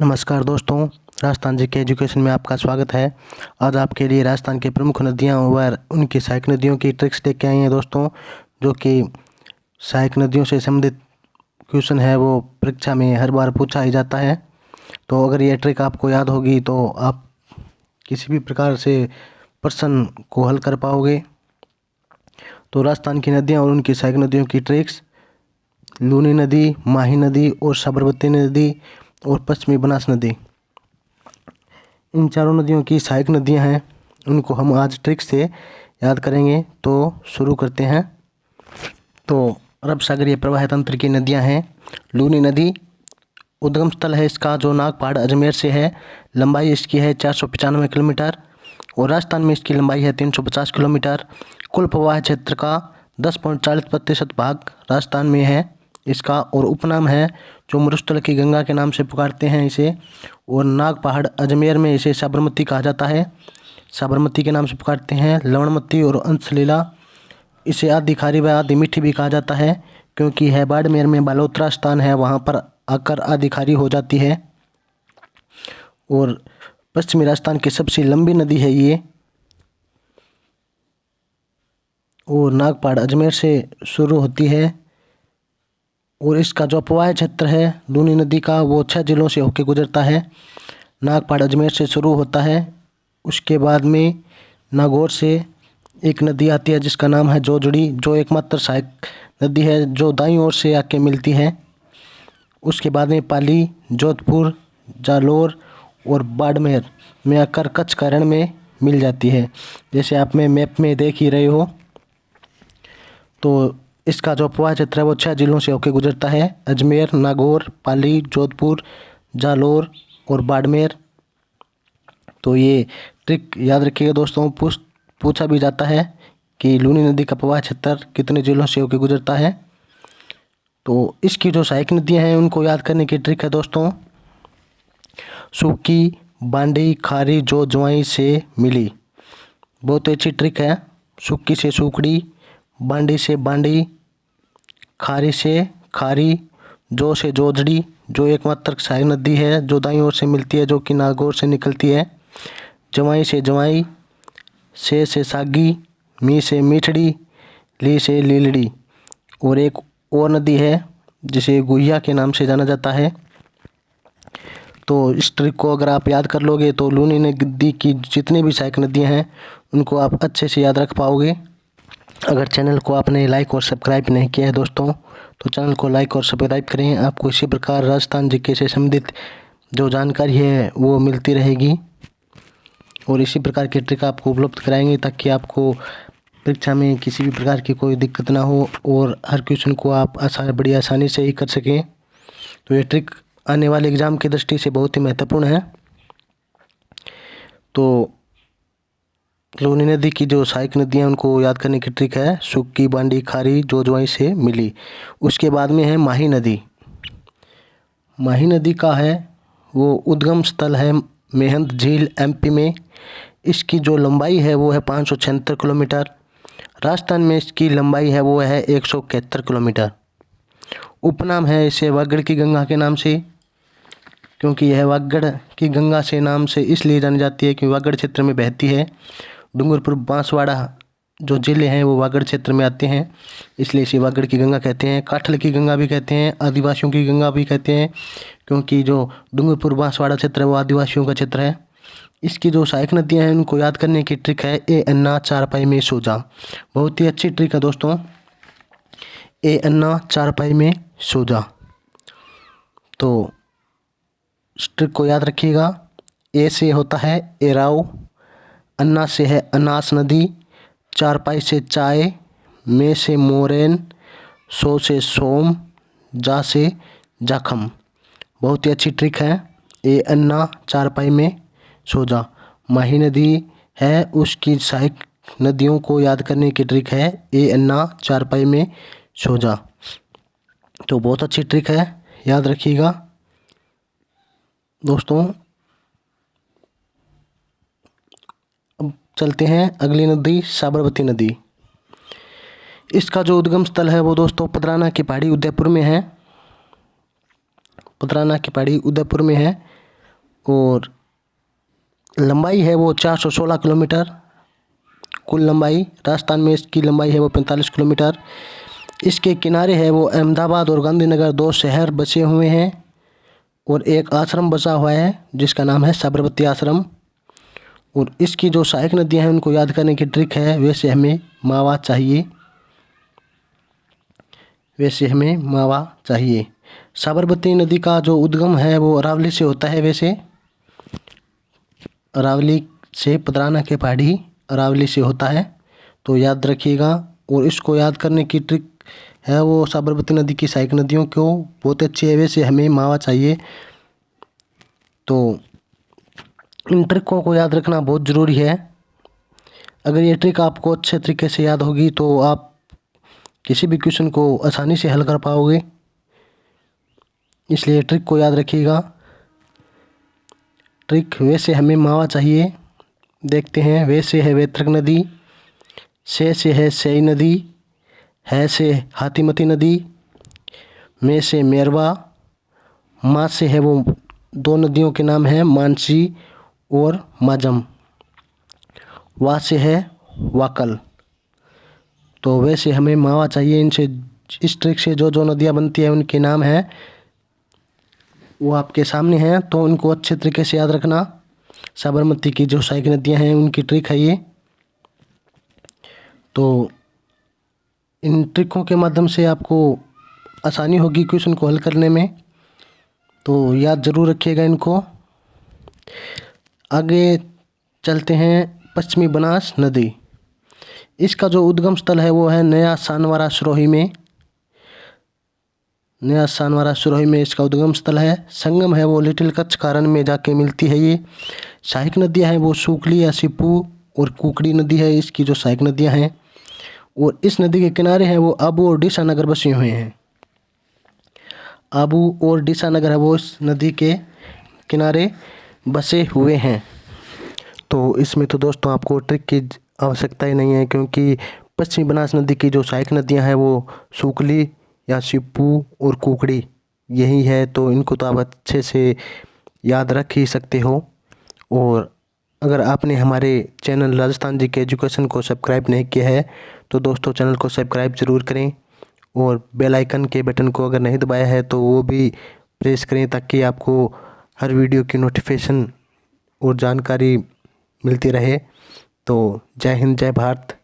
नमस्कार दोस्तों, राजस्थान जी के एजुकेशन में आपका स्वागत है। आज आपके लिए राजस्थान की प्रमुख नदियां और उनकी सहायक नदियों की ट्रिक्स लेके आई हैं दोस्तों, जो कि सहायक नदियों से संबंधित क्वेश्चन है वो परीक्षा में हर बार पूछा ही जाता है। तो अगर ये ट्रिक आपको याद होगी तो आप किसी भी प्रकार से प्रश्न को हल कर पाओगे। तो राजस्थान की नदियाँ और उनकी सहायक नदियों की ट्रिक्स: लूनी नदी, माही नदी और साबरमती नदी और पश्चिमी बनास नदी। इन चारों नदियों की सहायक नदियां हैं, उनको हम आज ट्रिक से याद करेंगे। तो शुरू करते हैं। तो अरब सागरीय प्रवाह तंत्र की नदियां हैं। लूनी नदी उद्गम स्थल है इसका, जो नागपाड़ अजमेर से है। लंबाई इसकी है 495 किलोमीटर और राजस्थान में इसकी लंबाई है 350 किलोमीटर। कुल प्रवाह क्षेत्र का 10.40% भाग राजस्थान में है इसका, और उपनाम है जो मरुस्थल की गंगा के नाम से पुकारते हैं इसे। और नागपहाड़ अजमेर में इसे साबरमती कहा जाता है, साबरमती के नाम से पुकारते हैं। लवणमती और अंशलीला इसे आधी खारी व आधी मीठी भी कहा जाता है, क्योंकि है बाड़मेर में बालोतरा स्थान है, वहाँ पर आकर आधी खारी हो जाती है। और पश्चिमी राजस्थान की सबसे लंबी नदी है ये, और नागपाड़ अजमेर से शुरू होती है। और इसका जो अपवाह क्षेत्र है लूनी नदी का, वो 6 जिलों से होकर गुजरता है। नागपाड़ अजमेर से शुरू होता है, उसके बाद में नागौर से एक नदी आती है जिसका नाम है जोजड़ी, जो एकमात्र सहायक नदी है जो दाईं ओर से आके मिलती है। उसके बाद में पाली, जोधपुर, जालोर और बाड़मेर में आकर कच्छ का रण में मिल जाती है, जैसे आप में मैप में देख ही रहे हो। तो इसका जो अपवाह क्षेत्र है वो 6 जिलों से होकर गुजरता है: अजमेर, नागौर, पाली, जोधपुर, जालोर और बाड़मेर। तो ये ट्रिक याद रखिएगा दोस्तों। पूछा भी जाता है कि लूनी नदी का प्रवाह क्षेत्र कितने जिलों से होकर गुजरता है। तो इसकी जो सहायक नदियाँ हैं उनको याद करने की ट्रिक है दोस्तों: सूकी, बांडी, खारी जो ज्वाई से मिली। बहुत अच्छी ट्रिक है। सूकी से सूखड़ी, बांडी से बांडी, खारी से खारी, जो से जोजड़ी, जो एकमात्र सहायक नदी है जो दाईं ओर से मिलती है, जो कि नागौर से निकलती है। जवाई से जवाई, से सागी, मी से मीठड़ी, ली से लीलड़ी। और एक और नदी है जिसे गुहिया के नाम से जाना जाता है। तो इस ट्रिक को अगर आप याद कर लोगे तो लूनी नदी की जितनी भी सहायक नदियाँ हैं उनको आप अच्छे से याद रख पाओगे। अगर चैनल को आपने लाइक और सब्सक्राइब नहीं किया है दोस्तों, तो चैनल को लाइक और सब्सक्राइब करें। आपको इसी प्रकार राजस्थान जीके से संबंधित जो जानकारी है वो मिलती रहेगी, और इसी प्रकार की ट्रिक आपको उपलब्ध कराएंगे ताकि आपको परीक्षा में किसी भी प्रकार की कोई दिक्कत ना हो और हर क्वेश्चन को आप बड़ी आसानी से ही कर सकें। तो ये ट्रिक आने वाले एग्ज़ाम की दृष्टि से बहुत ही महत्वपूर्ण है। तो लूनी नदी की जो सहायक नदियाँ उनको याद करने की ट्रिक है: सूकी, बांडी, खारी जो ज्वाई से मिली। उसके बाद में है माही नदी। माही नदी का है वो उद्गम स्थल है मेहंद झील, एमपी में। इसकी जो लंबाई है वो है 576 किलोमीटर। राजस्थान में इसकी लंबाई है वो है 171 किलोमीटर। उपनाम है इसे वागड़ की गंगा के नाम से, क्योंकि यह वागड़ की गंगा से नाम से इसलिए जानी जाती है कि वागड़ क्षेत्र में बहती है। डूंगरपुर, बांसवाड़ा जो जिले हैं वो वागड़ क्षेत्र में आते हैं, इसलिए इसे वागड़ की गंगा कहते हैं। काठल की गंगा भी कहते हैं, आदिवासियों की गंगा भी कहते हैं, क्योंकि जो डूंगरपुर बांसवाड़ा क्षेत्र है वो आदिवासियों का क्षेत्र है। इसकी जो सहायक नदियाँ हैं उनको याद करने की ट्रिक है: ए अन्ना चारपाई में सो जा। बहुत ही अच्छी ट्रिक है दोस्तों, ए अन्ना चारपाई में सो जा। तो इस ट्रिक को याद रखिएगा। ए से होता है एराव, अन्ना से है अनास नदी, चारपाई से चाय, में से मोरेन, सो से सोम, जा से जाखम। बहुत ही अच्छी ट्रिक है, ए अन्ना चारपाई में सो जा। माही नदी है, उसकी सहायक नदियों को याद करने की ट्रिक है: ए अन्ना चारपाई में सो जा। तो बहुत अच्छी ट्रिक है, याद रखिएगा दोस्तों। अब चलते हैं अगली नदी, साबरमती नदी। इसका जो उद्गम स्थल है वो दोस्तों पदराना की पहाड़ी उदयपुर में है। पदराना की पहाड़ी उदयपुर में है। और लंबाई है वो 416 किलोमीटर। कुल लंबाई राजस्थान में इसकी लंबाई है वो 45 किलोमीटर। इसके किनारे है वो अहमदाबाद और गांधीनगर 2 शहर बसे हुए हैं और एक आश्रम बसा हुआ है जिसका नाम है साबरमती आश्रम। और इसकी जो सहायक नदियाँ हैं उनको याद करने की ट्रिक है, वैसे हमें मावा चाहिए। साबरमती नदी का जो उद्गम है वो अरावली से होता है। वैसे अरावली से पदराना के पहाड़ी अरावली से होता है, तो याद रखिएगा। और इसको याद करने की ट्रिक है वो साबरमती नदी की सहायक नदियों को बहुत अच्छी है, वैसे हमें मावा चाहिए। तो इन ट्रिकों को याद रखना बहुत ज़रूरी है। अगर ये ट्रिक आपको अच्छे तरीके से याद होगी तो आप किसी भी क्वेश्चन को आसानी से हल कर पाओगे, इसलिए ट्रिक को याद रखिएगा। ट्रिक वैसे हमें मावा चाहिए। देखते हैं। वैसे है वेत्रक नदी, से है सई नदी, है से हाथीमती नदी, में से मेरवा, माँ से है वो 2 नदियों के नाम हैं मानसी और माजम, वा से है वाकल। तो वैसे हमें मावा चाहिए। इनसे इस ट्रिक से जो नदियाँ बनती हैं उनके नाम हैं वो आपके सामने हैं, तो उनको अच्छे तरीके से याद रखना। साबरमती की जो सहायक नदियाँ हैं उनकी ट्रिक है ये। तो इन ट्रिकों के माध्यम से आपको आसानी होगी क्वेश्चन को हल करने में, तो याद ज़रूर रखिएगा इनको। आगे चलते हैं। पश्चिमी बनास नदी, इसका जो उद्गम स्थल है वो है नया सानवारा सिरोही में इसका उद्गम स्थल है। संगम है वो लिटिल कच्छ कारण में जाके मिलती है ये। सहायक नदियाँ हैं वो सूकली या सिप्पू और कुकड़ी नदी है इसकी जो सहायक नदियाँ हैं। और इस नदी के किनारे हैं वो आबू और डीसा नगर बसे हुए हैं। आबू और डीसा नगर है वो इस नदी के किनारे बसे हुए हैं। तो इसमें तो दोस्तों आपको ट्रिक की आवश्यकता ही नहीं है, क्योंकि पश्चिमी बनास नदी की जो सहायक नदियां हैं वो सूकली या सिप्पू और कुकड़ी यही है, तो इनको तो आप अच्छे से याद रख ही सकते हो। और अगर आपने हमारे चैनल राजस्थान जी के एजुकेशन को सब्सक्राइब नहीं किया है तो दोस्तों चैनल को सब्सक्राइब ज़रूर करें और बेल आइकन के बटन को अगर नहीं दबाया है तो वो भी प्रेस करें, ताकि आपको हर वीडियो की नोटिफिकेशन और जानकारी मिलती रहे। तो जय हिंद, जय भारत।